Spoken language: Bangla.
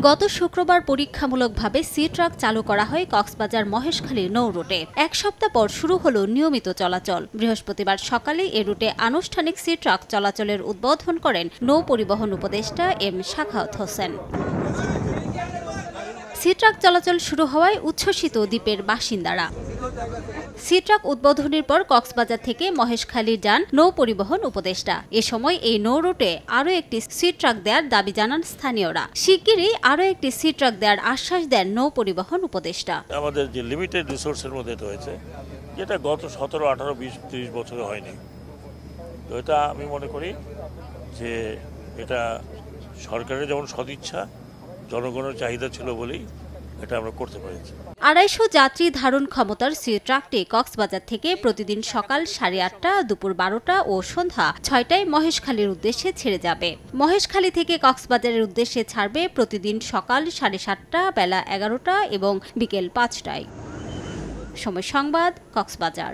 গত শুক্রবার পরীক্ষামূলকভাবে সি ট্রাক চালু করা হয় কক্সবাজার মহেশখালী নৌ রুটে। এক সপ্তাহ পর শুরু হলো নিয়মিত চলাচল। বৃহস্পতিবার সকালে এ রুটে আনুষ্ঠানিক সি ট্রাক চলাচলের উদ্বোধন করেন নৌ পরিবহন উপদেষ্টা M Sakhawat Hossain. Sea truck চলাচল শুরু হওয়ায় উচ্ছ্বসিত দ্বীপের বাসিন্দারা। সি ট্রাক উদ্বোধনের পর কক্সবাজার থেকে মহেশখালী যান নৌ পরিবহন উপদেষ্টা। এ সময় এই নৌ রুটে আরও একটি সি ট্রাক দেওয়ার দাবি জানান স্থানীয়রা। শিগগিরই আরও একটি সি ট্রাক দেওয়ার আশ্বাস দেন নৌ পরিবহন উপদেষ্টা। আমাদের যে লিমিটেড রিসোর্সের মধ্যে এটা হয়েছে, যেটা গত 17, 18, 20, 30 বছরে হয়নি। তো এটা আমি মনে করি যে এটা সরকারের যেমন সদিচ্ছা, জনগণের চাহিদা ছিল বলেই এটা আমরা করতে পেরেছি। 250 যাত্রী ধারণ ক্ষমতার সি ট্রাকটি কক্সবাজার থেকে প্রতিদিন সকাল 8:30, দুপুর 12টা ও সন্ধ্যা 6টায় মহেশখালীর উদ্দেশ্যে ছেড়ে যাবে। মহেশখালী থেকে কক্সবাজারের উদ্দেশ্যে ছাড়বে প্রতিদিন সকাল 7:30, বেলা 11টা এবং বিকেল 5টায়। সময় সংবাদ, কক্সবাজার।